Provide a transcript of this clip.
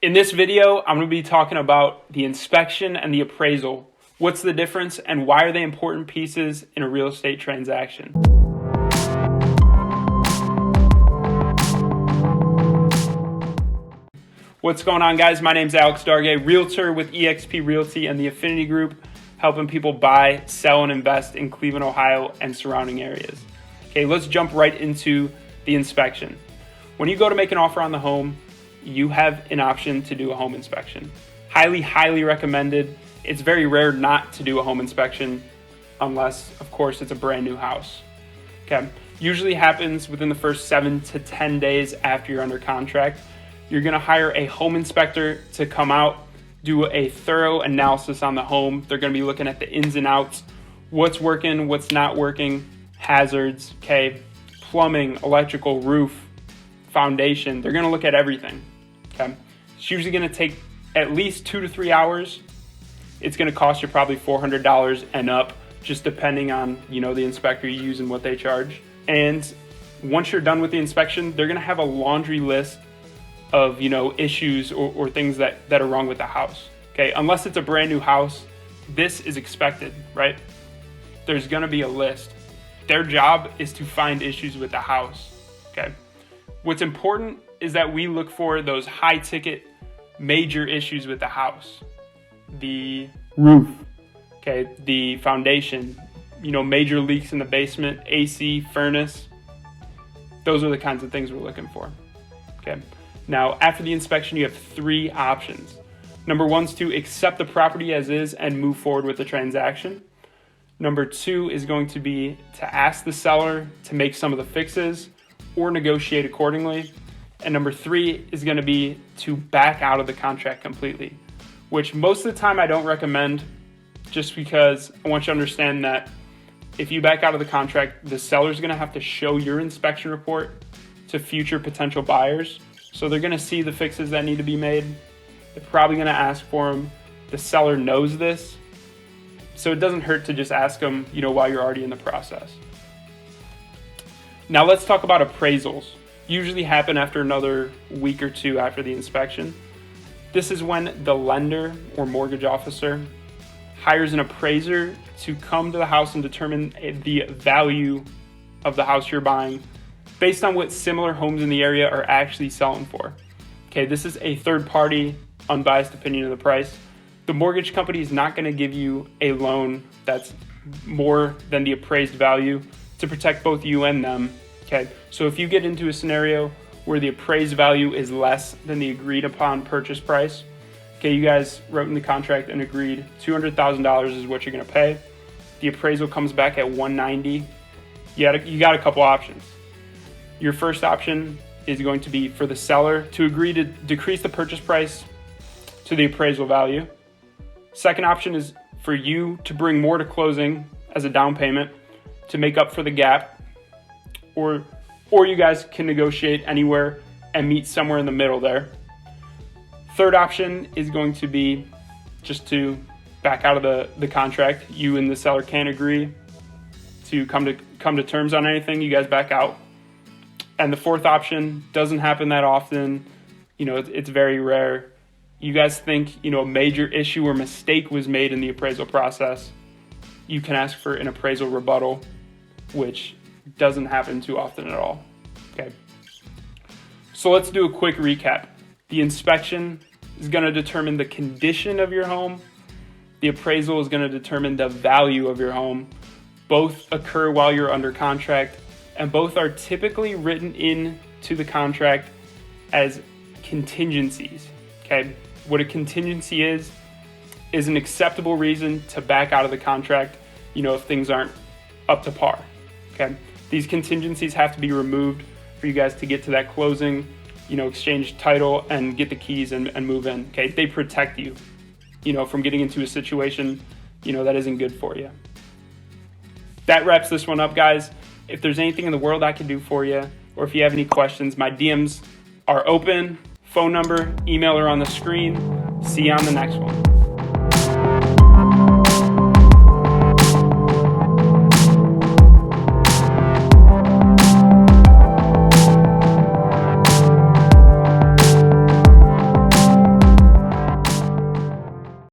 In this video, I'm going to be talking about the inspection and the appraisal. What's the difference and why are they important pieces in a real estate transaction? What's going on, guys? My name's Alex Dargay, realtor with eXp Realty and the Affinity Group, helping people buy, sell, and invest in Cleveland, Ohio, and surrounding areas. Okay, let's jump right into the inspection. When you go to make an offer on the home, you have an option to do a home inspection. Highly recommended. It's very rare not to do a home inspection unless, of course, it's a brand new house. Okay, usually happens within the first 7 to 10 days after you're under contract. You're gonna hire a home inspector to come out, do a thorough analysis on the home. They're gonna be looking at the ins and outs, what's working, what's not working, hazards, okay, plumbing, electrical, roof, foundation. They're gonna look at everything. Okay, it's usually going to take at least 2 to 3 hours. It's going to cost you probably $400 and up, just depending on the inspector you use and what they charge. And once you're done with the inspection, they're going to have a laundry list of issues or things that are wrong with the house. Okay, unless it's a brand new house, this is expected, right? There's going to be a list. Their job is to find issues with the house. Okay, what's important is that we look for those high ticket major issues with the house. The roof, okay, the foundation, major leaks in the basement, AC, furnace. Those are the kinds of things we're looking for. Okay. Now, after the inspection, you have 3 options. Number 1 is to accept the property as is and move forward with the transaction. Number 2 is going to be to ask the seller to make some of the fixes or negotiate accordingly. And number 3 is going to be to back out of the contract completely, which most of the time I don't recommend, just because I want you to understand that if you back out of the contract, the seller's going to have to show your inspection report to future potential buyers. So they're going to see the fixes that need to be made. They're probably going to ask for them. The seller knows this, so it doesn't hurt to just ask them, while you're already in the process. Now let's talk about appraisals. Usually happen after another week or 2 after the inspection. This is when the lender or mortgage officer hires an appraiser to come to the house and determine the value of the house you're buying based on what similar homes in the area are actually selling for. Okay, this is a third-party, unbiased opinion of the price. The mortgage company is not going to give you a loan that's more than the appraised value to protect both you and them. Okay, so if you get into a scenario where the appraised value is less than the agreed upon purchase price, okay, you guys wrote in the contract and agreed $200,000 is what you're going to pay. The appraisal comes back at $190,000. You got a couple options. Your first option is going to be for the seller to agree to decrease the purchase price to the appraisal value. Second option is for you to bring more to closing as a down payment to make up for the gap. Or you guys can negotiate anywhere and meet somewhere in the middle there. Third option is going to be just to back out of the contract. You and the seller can't agree to come to terms on anything. You guys back out. And the fourth option doesn't happen that often. It's very rare. You guys think a major issue or mistake was made in the appraisal process. You can ask for an appraisal rebuttal, which doesn't happen too often at all. Okay, so let's do a quick recap. The inspection is going to determine the condition of your home. The appraisal is going to determine the value of your home. Both occur while you're under contract, and both are typically written into the contract as contingencies. Okay, what a contingency is an acceptable reason to back out of the contract, if things aren't up to par. Okay, these contingencies have to be removed for you guys to get to that closing, exchange title and get the keys and move in. Okay, they protect you, from getting into a situation, that isn't good for you. That wraps this one up, guys. If there's anything in the world I can do for you, or if you have any questions, my DMs are open. Phone number, email are on the screen. See you on the next one.